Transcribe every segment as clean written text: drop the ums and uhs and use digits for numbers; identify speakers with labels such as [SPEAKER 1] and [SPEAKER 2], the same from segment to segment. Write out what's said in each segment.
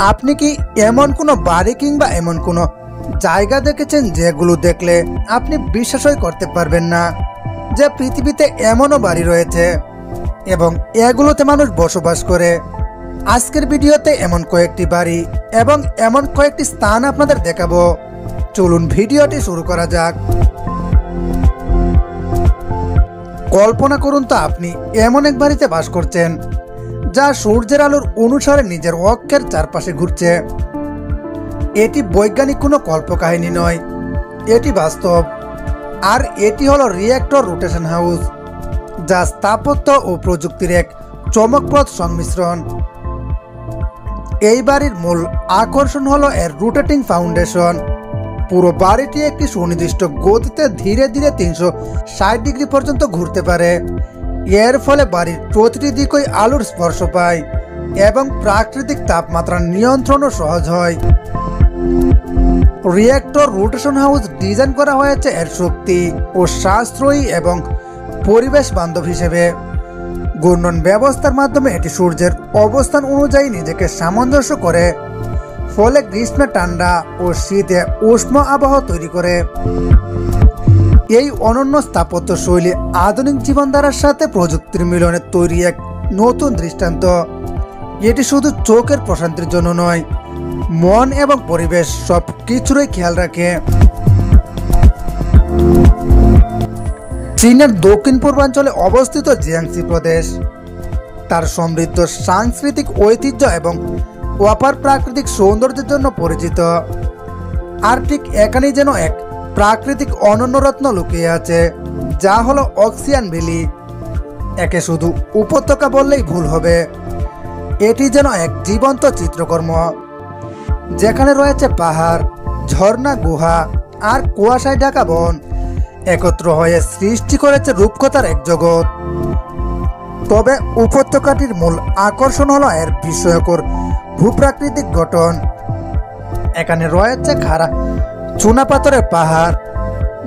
[SPEAKER 1] আপনি কি এমন কোনো বাড়ি কিংবা এমন কোনো জায়গা দেখেছেন যেগুলো দেখলে আপনি বিশ্বাসই করতে পারবেন না যে পৃথিবীতে এমনও বাড়ি রয়েছে এবং এগুলোতে মানুষ বসবাস করে? আজকের ভিডিওতে এমন কয়েকটি বাড়ি এবং এমন কয়েকটি স্থান আপনাদের দেখাবো। চলুন ভিডিওটি শুরু করা যাক। কল্পনা করুন তো আপনি এমন এক বাড়িতে বাস করছেন যা সূর্যের আলোর অনুসারে নিজের অক্ষের চারপাশে ঘুরছে। এটি বৈজ্ঞানিক কোনো কল্পকাহিনী নয়, এটি বাস্তব। আর এটি হলো রিয়েক্টর রোটেশন হাউস, যা স্থাপত্য ও প্রযুক্তির এক চমকপ্রদ সংমিশ্রণ। এই বাড়ির মূল আকর্ষণ হলো এর রোটেটিং ফাউন্ডেশন। পুরো বাড়িটি একটি সুনির্দিষ্ট গতিতে ধীরে ধীরে 360 ডিগ্রি পর্যন্ত ঘুরতে পারে। এর ফলে বাড়ির প্রতিটি দিকই আলোর স্পর্শ পায় এবং প্রাকৃতিক তাপমাত্রা নিয়ন্ত্রণও সহজ হয়। রিয়েক্টর রোটেশন হাউস ডিজাইন করা হয়েছে এর শক্তি ও সাশ্রয়ী এবং পরিবেশ বান্ধব হিসেবে। ঘূর্ণন ব্যবস্থার মাধ্যমে এটি সূর্যের অবস্থান অনুযায়ী নিজেকে সামঞ্জস্য করে, ফলে গ্রীষ্মে ঠান্ডা ও শীতে উষ্ণ আবহাওয়া তৈরি করে। এই অনন্য স্থাপত্য শৈলী আধুনিক জীবনধারার সাথে প্রযুক্তির মিলনে তৈরি এক নতুন দৃষ্টান্ত। এটি শুধু চোখের প্রশান্তির জন্য নয়, মন এবং পরিবেশ সব কিছুরই খেয়াল রাখে। চীনের দক্ষিণ পূর্বাঞ্চলে অবস্থিত জিয়াংসি প্রদেশ তার সমৃদ্ধ সাংস্কৃতিক ঐতিহ্য এবং অপার প্রাকৃতিক সৌন্দর্যের জন্য পরিচিত। আর ঠিক এখানেই যেন এক প্রাকৃতিক অনন্য রত্ন লুকিয়ে আছে, যা হলো অক্সিয়ান ভ্যালি। একে শুধু উপত্যকা বললেই ভুল হবে, এটি যেন এক জীবন্ত চিত্রকর্ম, যেখানে রয়েছে পাহাড়, ঝর্ণা, গুহা আর কুয়াশায় ঢাকা বন একত্র হয়ে সৃষ্টি করেছে রূপকথার এক জগৎ। তবে উপত্যকাটির মূল আকর্ষণ হলো এর বিস্ময়কর ভূপ্রাকৃতিক গঠন। এখানে রয়েছে খাড়া চুনাপাথরের পাহাড়,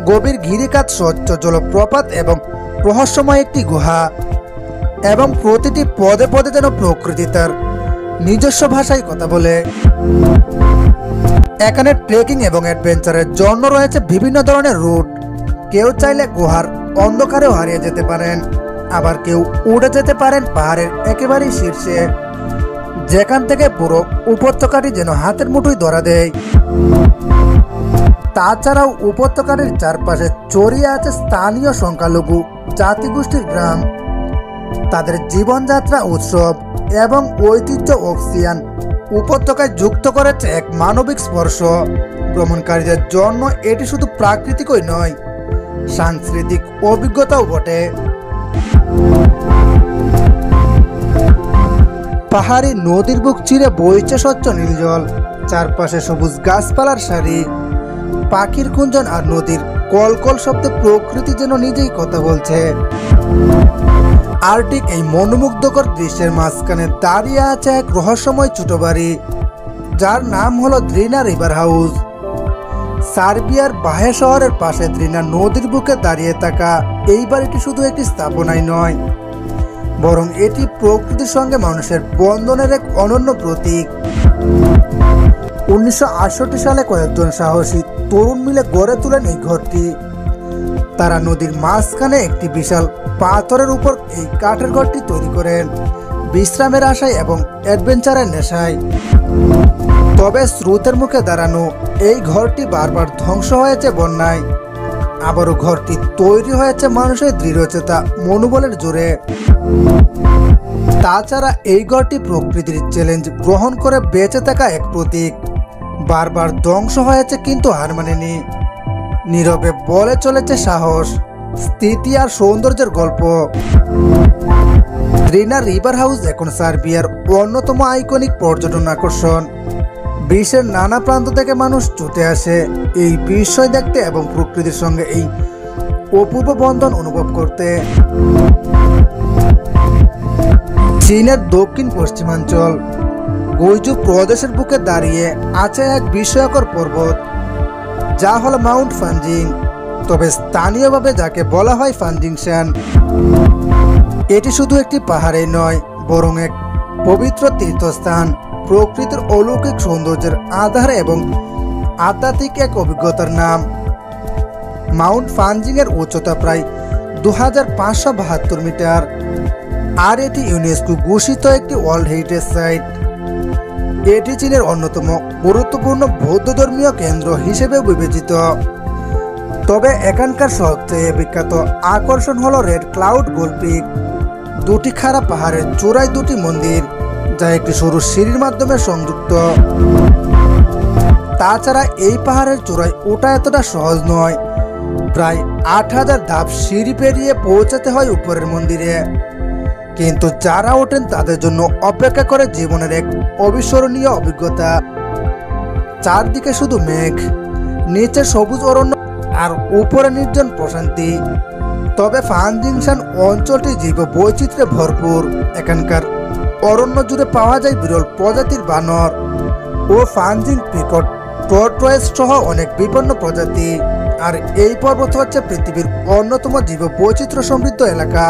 [SPEAKER 1] গভীর গিরিখাত, স্বচ্ছ জলপ্রপাত এবং রহস্যময় একটি গুহা, এবং প্রতিটি পদে পদে যেন প্রকৃতি তার নিজস্ব ভাষায় কথা বলে। এখানে ট্রেকিং এবং অ্যাডভেঞ্চারের জন্য রয়েছে বিভিন্ন ধরনের রুট। কেউ চাইলে গুহার অন্ধকারেও হারিয়ে যেতে পারেন, আবার কেউ উড়ে যেতে পারেন পাহাড়ের একেবারেই শীর্ষে, যেখান থেকে পুরো উপত্যকাটি যেন হাতের মুঠোয় ধরা দেয়। তাছাড়াও উপত্যকাটির চারপাশে ছড়িয়ে আছে স্থানীয় সংখ্যালঘু জাতিগোষ্ঠীর গ্রাম। তাদের জীবনযাত্রা, উৎসব এবং ঐতিহ্য অক্সিয়ান উপত্যকায় যুক্ত করেছে এক মানবিক স্পর্শ। ভ্রমণকারীদের জন্য এটি শুধু প্রাকৃতিকই নয়, সাংস্কৃতিক অভিজ্ঞতাও বটে। পাহাড়ি নদীর বুক চিরে বইছে স্বচ্ছ নীল জল, চারপাশে সবুজ গাছপালার সারি, পাখির কুঞ্জন আর নদীর কলকল শব্দে প্রকৃতি যেন নিজেই কথা বলছে। আর ঠিক এই মনোমুগ্ধকর দৃশ্যের মাঝখানে দাঁড়িয়ে আছে এক রহস্যময় ছোট বাড়ি, যার নাম হলো দ্রিনা রিভার হাউস। সার্বিয়ার বাহে শহরের পাশে দ্রিনা নদীর বুকে দাঁড়িয়ে থাকা এই বাড়িটি শুধু একটি স্থাপনাই নয়, বরং এটি প্রকৃতির সঙ্গে মানুষের বন্ধনের এক অনন্য প্রতীক। 1968 সালে কয়েকজন সাহসী তরুণ মিলে গড়ে তোলেন এই ঘরটি। তারা নদীর মাঝখানে একটি বিশাল পাথরের উপর এই কাঠের ঘরটি তৈরি করেন, বিশ্রামের আশায় এবং অ্যাডভেঞ্চারের নেশায়। তবে স্রোতের মুখে দাঁড়ানো এই ঘরটি বারবার ধ্বংস হয়েছে বন্যায়, আবারও ঘরটি তৈরি হয়েছে মানুষের দৃঢ়চেতা মনোবলের জোরে। তাছাড়া এই ঘরটি প্রকৃতির চ্যালেঞ্জ গ্রহণ করে বেঁচে থাকা এক প্রতীক। বারবার ধ্বংস হয়েছে কিন্তু হার মানেনি, নীরবে বলে চলেছে সাহস, স্থিতি আর সৌন্দর্যের গল্প। দ্রিনা রিভার হাউস এখন সার্বিয়ার অন্যতম আইকনিক পর্যটন আকর্ষণ। বিশ্বের নানা প্রান্ত থেকে মানুষ ছুটে আসে এই বিস্ময় দেখতে এবং প্রকৃতির সঙ্গে এই অপূর্ব বন্ধন অনুভব করতে। চীনের দক্ষিণ পশ্চিমাঞ্চল গুইজু প্রদেশের বুকে দাঁড়িয়ে আছে এক বিস্ময়কর পর্বত, যা হলো মাউন্ট ফানজিং, তবে স্থানীয়ভাবে যাকে বলা হয় ফানজিংশান। এটি শুধু একটি পাহাড়ে নয়, বরং এক পবিত্র তীর্থস্থান, প্রকৃতির অলৌকিক সৌন্দর্যের আধার এবং আধ্যাত্মিক এক অভিজ্ঞতার নাম। মাউন্ট ফানজিং এর উচ্চতা প্রায় 2572 মিটার, আর এটি ইউনেস্কো ঘোষিত একটি ওয়ার্ল্ড হেরিটেজ সাইট। এটি চীনের অন্যতম গুরুত্বপূর্ণ বৌদ্ধ ধর্মীয় কেন্দ্র হিসেবে বিবেচিত। তবে এখানকার সবচেয়ে বিখ্যাত আকর্ষণ হল রেড ক্লাউড গোল্ড পিক, দুটি খাড়া পাহাড়ের চূড়ায় দুটি মন্দির, যা একটি সরু সিঁড়ির মাধ্যমে সংযুক্ত। তাছাড়া এই পাহাড়ের চূড়ায় ওঠা এতটা সহজ নয়, প্রায় 8000 ধাপ সিঁড়ি পেরিয়ে পৌঁছাতে হয় উপরের মন্দিরে। কিন্তু যারা ওঠেন তাদের জন্য অপেক্ষা করে জীবনের এক অবিস্মরণীয় অভিজ্ঞতা। চারদিকে শুধু মেঘ, নিচে সবুজ অরণ্য আর উপরে নির্জন প্রশান্তি। তবে ফানজিংশান অঞ্চলটি জীব বৈচিত্র্যে ভরপুর। এখানকার অরণ্য জুড়ে পাওয়া যায় বিরল প্রজাতির বানর ও ফানজিং পিকট টর্টয়েস সহ অনেক বিপন্ন প্রজাতি। আর এই পর্বত হচ্ছে পৃথিবীর অন্যতম জীব বৈচিত্র্য সমৃদ্ধ এলাকা।